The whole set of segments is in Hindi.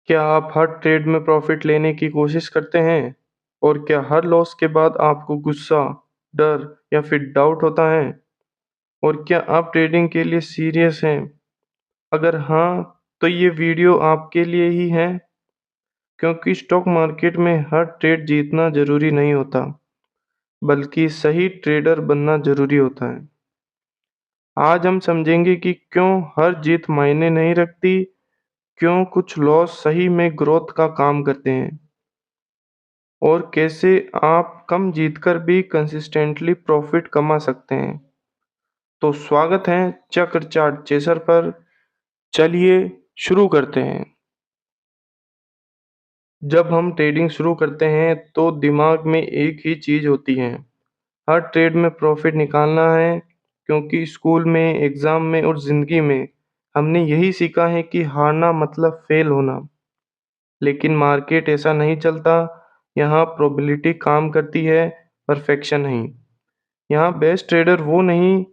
क्या आप हर ट्रेड में प्रॉफिट लेने की कोशिश करते हैं? और क्या हर लॉस के बाद आपको गुस्सा, डर या फिर डाउट होता है? और क्या आप ट्रेडिंग के लिए सीरियस हैं? अगर हाँ, तो ये वीडियो आपके लिए ही है, क्योंकि स्टॉक मार्केट में हर ट्रेड जीतना जरूरी नहीं होता, बल्कि सही ट्रेडर बनना जरूरी होता है। आज हम समझेंगे कि क्यों हर जीत मायने नहीं रखती, क्यों कुछ लॉस सही में ग्रोथ का काम करते हैं, और कैसे आप कम जीतकर भी कंसिस्टेंटली प्रॉफिट कमा सकते हैं। तो स्वागत है चक्र चार्ट चेसर पर। चलिए शुरू करते हैं। जब हम ट्रेडिंग शुरू करते हैं तो दिमाग में एक ही चीज होती है, हर ट्रेड में प्रॉफिट निकालना है, क्योंकि स्कूल में, एग्जाम में और जिंदगी में हमने यही सीखा है कि हारना मतलब फेल होना। लेकिन मार्केट ऐसा नहीं चलता। यहाँ प्रोबेबिलिटी काम करती है, परफेक्शन नहीं। यहाँ बेस्ट ट्रेडर वो नहीं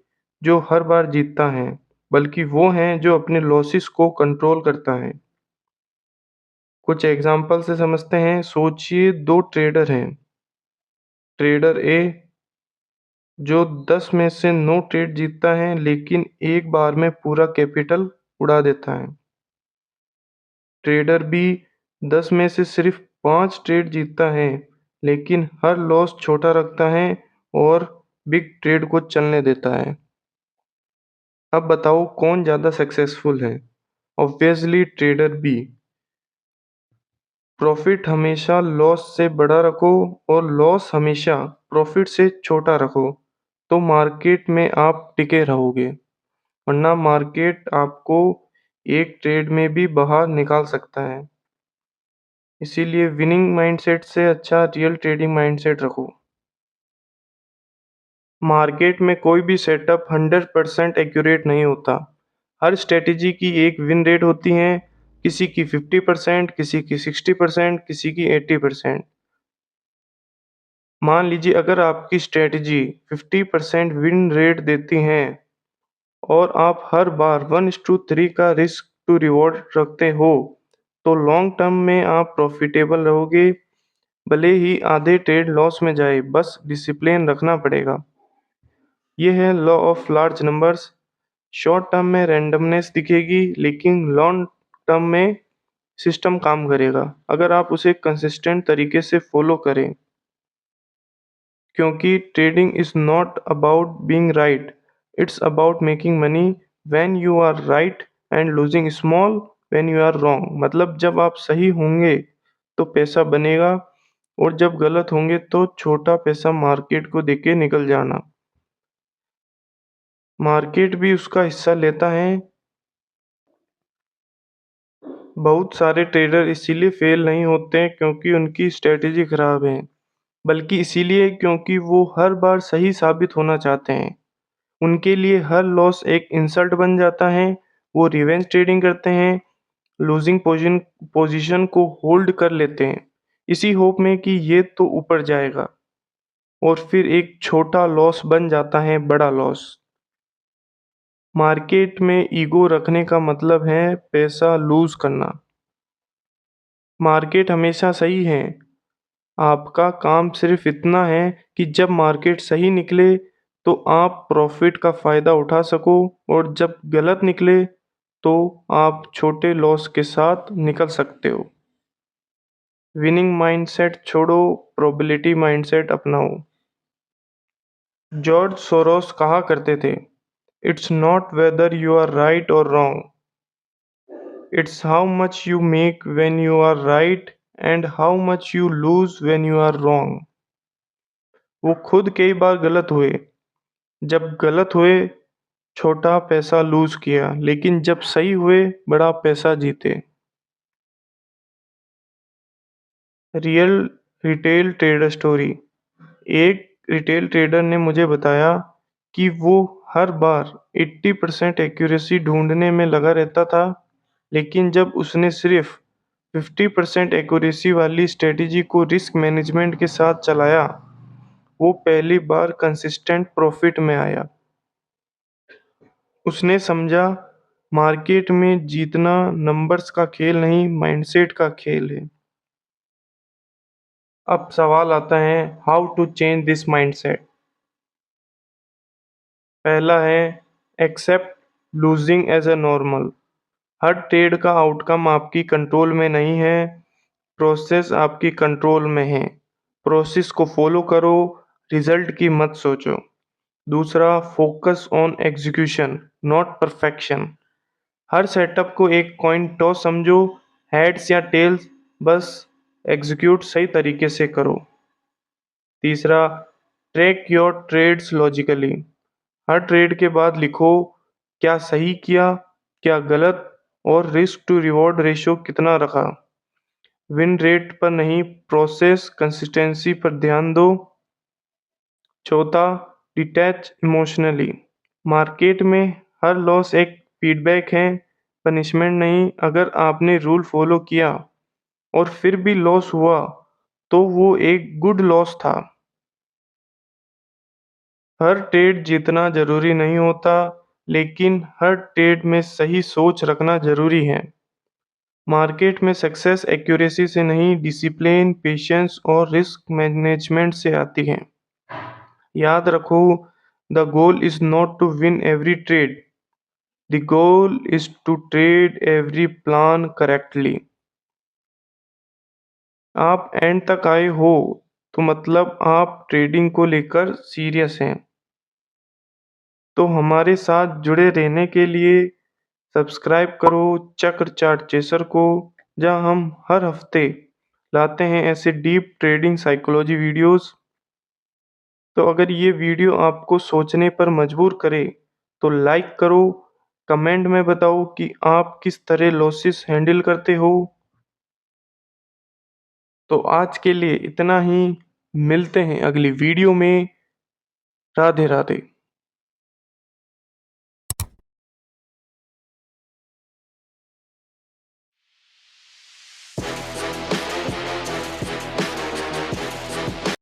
जो हर बार जीतता है, बल्कि वो हैं जो अपने लॉसेस को कंट्रोल करता है। कुछ एग्जांपल से समझते हैं। सोचिए दो ट्रेडर हैं। ट्रेडर ए जो 10 में से 9 ट्रेड जीतता है, लेकिन एक बार में पूरा कैपिटल उड़ा देता है। ट्रेडर बी 10 में से सिर्फ 5 ट्रेड जीतता है, लेकिन हर लॉस छोटा रखता है और बिग ट्रेड को चलने देता है। अब बताओ कौन ज़्यादा सक्सेसफुल है? Obviously trader B. प्रॉफिट हमेशा लॉस से बड़ा रखो और लॉस हमेशा प्रॉफिट से छोटा रखो, तो मार्केट में आप टिके रहोगे। वरना मार्केट आपको एक ट्रेड में भी बाहर निकाल सकता है। इसीलिए विनिंग माइंडसेट से अच्छा रियल ट्रेडिंग माइंडसेट रखो। मार्केट में कोई भी सेटअप 100% एक्यूरेट नहीं होता। हर स्ट्रेटेजी की एक विन रेट होती है, किसी की 50%, किसी की 60%, किसी की 80%। मान लीजिए अगर आपकी स्ट्रेटेजी 50% विन रेट देती है और आप हर बार 1:3 का रिस्क टू रिवॉर्ड रखते हो, तो लॉन्ग टर्म में आप प्रॉफिटेबल रहोगे। भले ही आधे ट्रेड लॉस में जाए, बस डिसिप्लिन रखना पड़ेगा। ये है law of large numbers. Short term में रैंडमनेस दिखेगी, लेकिन लॉन्ग टर्म में सिस्टम काम करेगा अगर आप उसे कंसिस्टेंट तरीके से फॉलो करें। क्योंकि trading is not about being right, it's about making money when you are right and losing small when you are wrong. मतलब जब आप सही होंगे तो पैसा बनेगा, और जब गलत होंगे तो छोटा पैसा मार्केट को देके निकल जाना। मार्केट भी उसका हिस्सा लेता है। बहुत सारे ट्रेडर इसीलिए फेल नहीं होते क्योंकि उनकी स्ट्रेटेजी खराब है, बल्कि इसीलिए क्योंकि वो हर बार सही साबित होना चाहते हैं। उनके लिए हर लॉस एक इंसल्ट बन जाता है। वो रिवेंज ट्रेडिंग करते हैं, लूजिंग पोजीशन को होल्ड कर लेते हैं, इसी होप में कि ये तो ऊपर जाएगा, और फिर एक छोटा लॉस बन जाता है बड़ा लॉस। मार्केट में ईगो रखने का मतलब है पैसा लूज करना। मार्केट हमेशा सही है। आपका काम सिर्फ इतना है कि जब मार्केट सही निकले तो आप प्रॉफिट का फायदा उठा सको, और जब गलत निकले तो आप छोटे लॉस के साथ निकल सकते हो। विनिंग माइंडसेट छोड़ो, प्रोबेबिलिटी माइंडसेट अपनाओ। जॉर्ज सोरोस कहा करते थे, it's not whether you are right और wrong, it's how much you make when you are right and how much you lose when you are wrong. वो खुद कई बार गलत हुए। जब गलत हुए छोटा पैसा लूज किया, लेकिन जब सही हुए बड़ा पैसा जीते। Real retail trader story. एक रिटेल ट्रेडर ने मुझे बताया कि वो हर बार 80% एक्यूरेसी ढूंढने में लगा रहता था, लेकिन जब उसने सिर्फ 50% एक्यूरेसी वाली स्ट्रेटेजी को रिस्क मैनेजमेंट के साथ चलाया, वो पहली बार कंसिस्टेंट प्रॉफिट में आया। उसने समझा मार्केट में जीतना नंबर्स का खेल नहीं, माइंडसेट का खेल है। अब सवाल आता है, how to change this mindset. पहला है, accept losing as a normal. हर ट्रेड का आउटकम आपकी कंट्रोल में नहीं है, प्रोसेस आपकी कंट्रोल में है। प्रोसेस को फॉलो करो, रिजल्ट की मत सोचो। दूसरा, focus on execution not perfection. हर सेटअप को एक कॉइन टॉस समझो, हेड्स या टेल्स, बस एग्जीक्यूट सही तरीके से करो। तीसरा, ट्रैक योर ट्रेड्स लॉजिकली। हर ट्रेड के बाद लिखो, क्या सही किया, क्या गलत, और रिस्क टू रिवॉर्ड रेशियो कितना रखा। विन रेट पर नहीं, प्रोसेस कंसिस्टेंसी पर ध्यान दो। चौथा, डिटैच इमोशनली। मार्केट में हर लॉस एक फीडबैक है, पनिशमेंट नहीं। अगर आपने रूल फॉलो किया और फिर भी लॉस हुआ तो वो एक गुड लॉस था। हर ट्रेड जीतना जरूरी नहीं होता, लेकिन हर ट्रेड में सही सोच रखना जरूरी है। मार्केट में सक्सेस एक्यूरेसी से नहीं, डिसिप्लिन, पेशेंस और रिस्क मैनेजमेंट से आती है। याद रखो, the goal is not to win every trade, the goal is to trade every plan correctly. आप एंड तक आए हो तो मतलब आप ट्रेडिंग को लेकर सीरियस हैं। तो हमारे साथ जुड़े रहने के लिए सब्सक्राइब करो चक्र चार्ट चेसर को, जहां हम हर हफ्ते लाते हैं ऐसे डीप ट्रेडिंग साइकोलॉजी वीडियोस। तो अगर ये वीडियो आपको सोचने पर मजबूर करे तो लाइक करो, कमेंट में बताओ कि आप किस तरह लॉसेस हैंडल करते हो। तो आज के लिए इतना ही, मिलते हैं अगली वीडियो में। राधे राधे।